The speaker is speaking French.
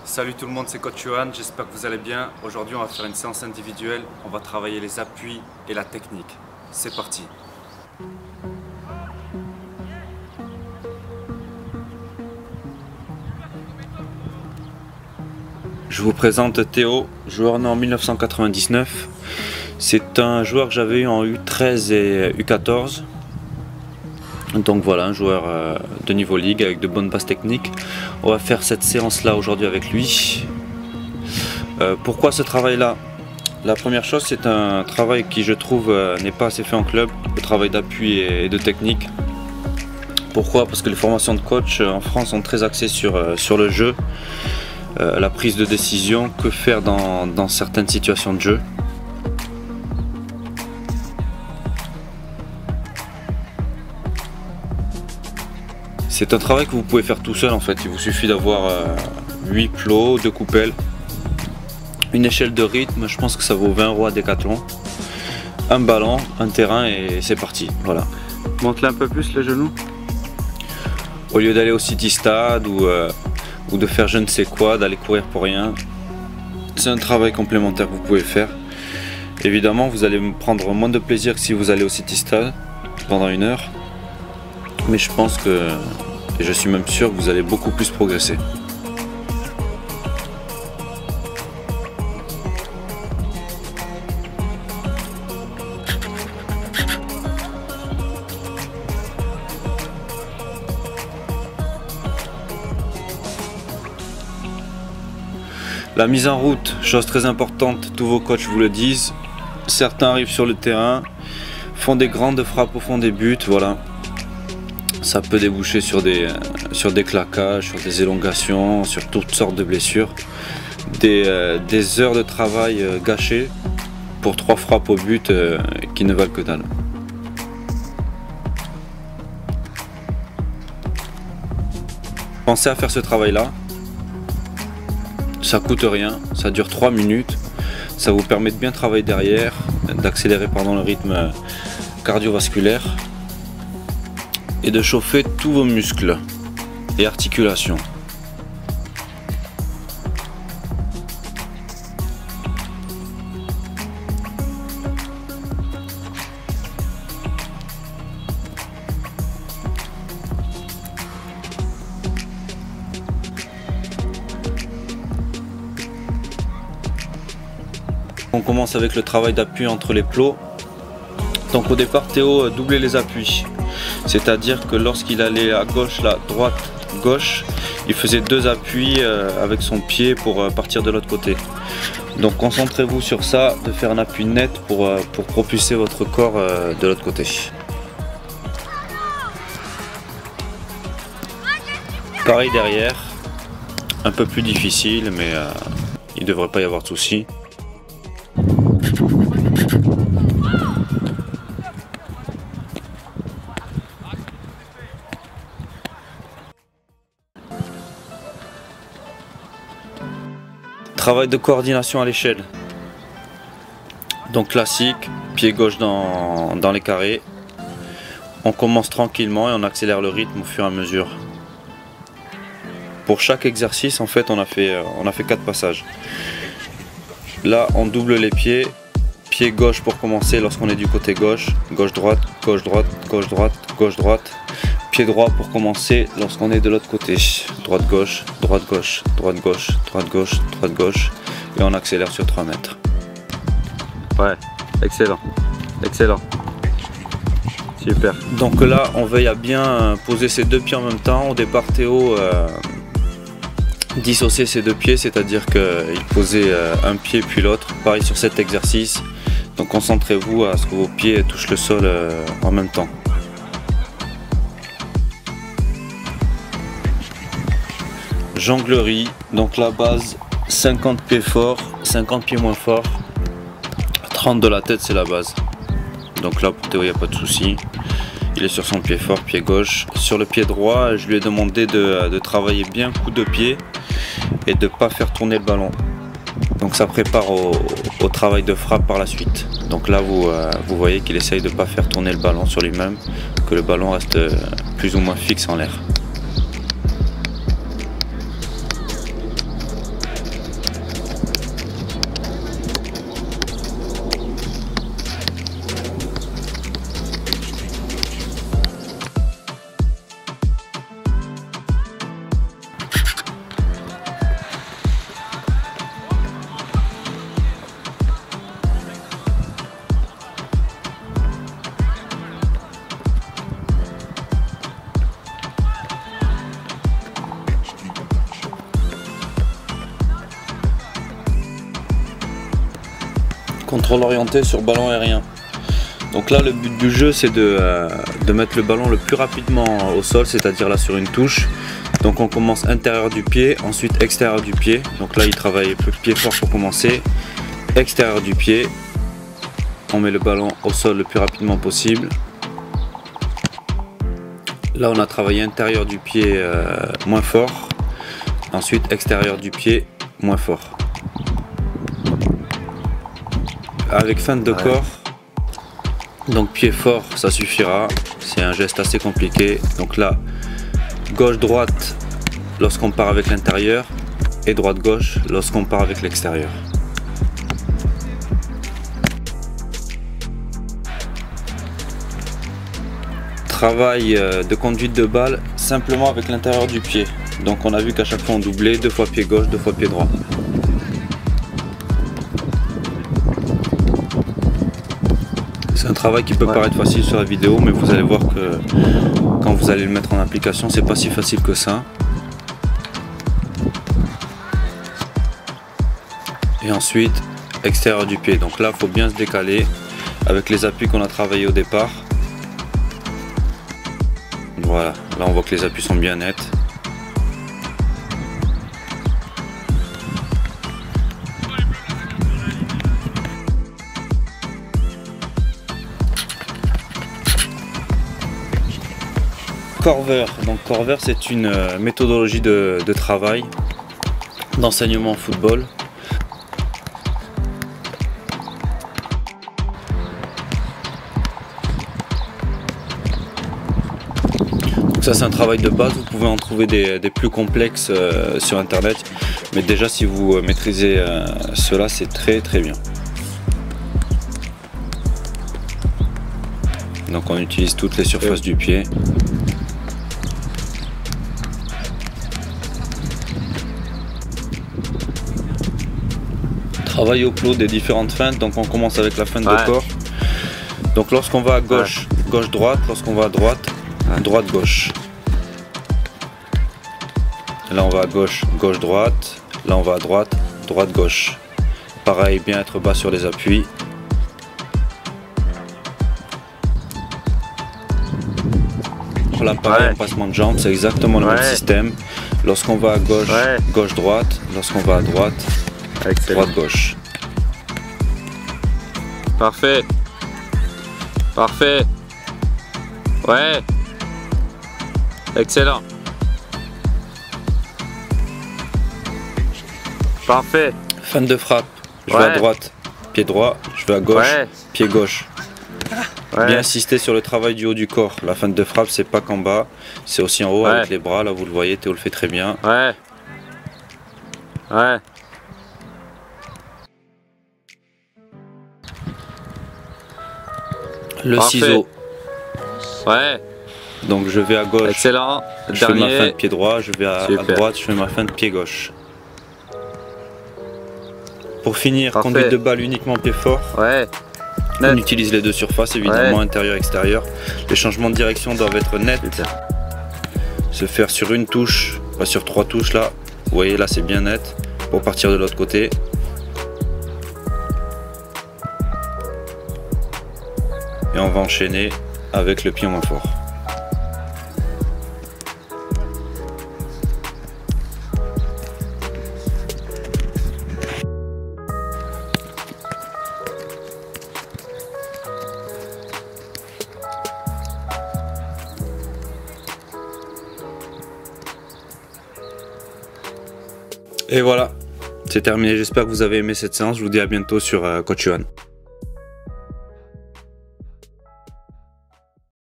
Salut tout le monde, c'est Coach Johan, j'espère que vous allez bien. Aujourd'hui on va faire une séance individuelle, on va travailler les appuis et la technique. C'est parti. Je vous présente Théo, joueur né en 1999. C'est un joueur que j'avais eu en U13 et U14. Donc voilà, un joueur de niveau ligue avec de bonnes bases techniques. On va faire cette séance là aujourd'hui avec lui. Pourquoi ce travail là? La première chose, c'est un travail qui je trouve n'est pas assez fait en club, le travail d'appui et de technique. Pourquoi? Parce que les formations de coach en France sont très axées sur le jeu, la prise de décision, que faire dans certaines situations de jeu. C'est un travail que vous pouvez faire tout seul en fait, il vous suffit d'avoir 8 plots, 2 coupelles, une échelle de rythme, je pense que ça vaut 20 € à Decathlon, un ballon, un terrain et c'est parti, voilà. Monte-le un peu plus le genou. Au lieu d'aller au City Stade ou de faire je ne sais quoi, d'aller courir pour rien, c'est un travail complémentaire que vous pouvez faire. Évidemment vous allez prendre moins de plaisir que si vous allez au City Stade pendant 1 heure, mais je pense que, et je suis même sûr que vous allez beaucoup plus progresser. La mise en route, chose très importante, tous vos coachs vous le disent. Certains arrivent sur le terrain, font des grandes frappes au fond des buts, voilà. Ça peut déboucher sur des claquages, sur des élongations, sur toutes sortes de blessures. Des heures de travail gâchées pour 3 frappes au but qui ne valent que dalle. Pensez à faire ce travail-là. Ça coûte rien, ça dure 3 minutes. Ça vous permet de bien travailler derrière, d'accélérer le rythme cardiovasculaire et de chauffer tous vos muscles et articulations. On commence avec le travail d'appui entre les plots. Donc au départ Théo doublait les appuis. C'est-à-dire que lorsqu'il allait à gauche, là, droite, gauche, il faisait 2 appuis avec son pied pour partir de l'autre côté. Donc concentrez-vous sur ça, de faire un appui net pour propulser votre corps de l'autre côté. Pareil derrière, un peu plus difficile, mais il ne devrait pas y avoir de soucis. Travail de coordination à l'échelle. Donc classique, pied gauche dans les carrés. On commence tranquillement et on accélère le rythme au fur et à mesure. Pour chaque exercice, en fait, on a fait 4 passages. Là, on double les pieds. Pied gauche pour commencer lorsqu'on est du côté gauche. Gauche-droite, gauche-droite, gauche-droite, gauche-droite. Pied droit pour commencer lorsqu'on est de l'autre côté. Droite-gauche, droite-gauche, droite-gauche, droite-gauche, droite-gauche. Et on accélère sur 3 mètres. Ouais, excellent. Excellent. Super. Donc là, on veille à bien poser ses 2 pieds en même temps. Au départ, Théo dissociait ses 2 pieds, c'est-à-dire qu'il posait un pied puis l'autre. Pareil sur cet exercice. Donc concentrez-vous à ce que vos pieds touchent le sol en même temps. Jonglerie, donc la base 50 pieds forts, 50 pieds moins forts, 30 de la tête c'est la base. Donc là pour Théo il n'y a pas de souci, il est sur son pied fort, pied gauche. Sur le pied droit je lui ai demandé de travailler bien coup de pied et de ne pas faire tourner le ballon. Donc ça prépare au travail de frappe par la suite. Donc là vous voyez qu'il essaye de ne pas faire tourner le ballon sur lui-même, que le ballon reste plus ou moins fixe en l'air. Contrôle orienté sur ballon aérien. Donc là le but du jeu c'est de mettre le ballon le plus rapidement au sol, c'est-à-dire là sur une touche. Donc on commence intérieur du pied, ensuite extérieur du pied. Donc là il travaille le pied fort pour commencer. Extérieur du pied. On met le ballon au sol le plus rapidement possible. Là on a travaillé intérieur du pied moins fort. Ensuite extérieur du pied moins fort. Avec feinte de corps. Donc pied fort ça suffira, c'est un geste assez compliqué. Donc là, gauche-droite lorsqu'on part avec l'intérieur et droite-gauche lorsqu'on part avec l'extérieur. Travail de conduite de balle simplement avec l'intérieur du pied. Donc on a vu qu'à chaque fois on doublait, 2 fois pied gauche, 2 fois pied droit. C'est un travail qui peut paraître facile sur la vidéo, mais vous allez voir que quand vous allez le mettre en application, c'est pas si facile que ça. Et ensuite, extérieur du pied. Donc là, il faut bien se décaler avec les appuis qu'on a travaillé au départ. Voilà, là on voit que les appuis sont bien nets. Corver, donc Corver c'est une méthodologie de travail, d'enseignement en football. Donc ça c'est un travail de base, vous pouvez en trouver des plus complexes sur internet, mais déjà si vous maîtrisez cela c'est très bien. Donc on utilise toutes les surfaces du pied. Travail au plot des différentes feintes, donc on commence avec la feinte de corps. Donc lorsqu'on va à gauche, gauche-droite, lorsqu'on va à droite, droite-gauche. Là on va à gauche, gauche-droite, là on va à droite, droite-gauche. Pareil, bien être bas sur les appuis. Là pareil, en passement de jambes, c'est exactement le même système. Lorsqu'on va à gauche, gauche-droite, lorsqu'on va à droite, droite-gauche. Parfait. Parfait. Ouais. Excellent. Parfait. Feinte de frappe. Je vais à droite, pied droit. Je vais à gauche, pied gauche. Bien insister sur le travail du haut du corps. La feinte de frappe, c'est pas qu'en bas, c'est aussi en haut avec les bras. Là, vous le voyez, Théo le fait très bien. Le ciseau. Donc je vais à gauche. Excellent. Je fais ma feinte pied droit. Je vais à droite. Je fais ma feinte pied gauche. Pour finir, conduite de balle uniquement pied fort. On utilise les deux surfaces, évidemment, intérieur et extérieur. Les changements de direction doivent être nets. Se faire sur une touche, pas sur 3 touches là. Vous voyez, là c'est bien net. Pour partir de l'autre côté. Et on va enchaîner avec le pied moins fort. Et voilà, c'est terminé. J'espère que vous avez aimé cette séance. Je vous dis à bientôt sur Coach Johan.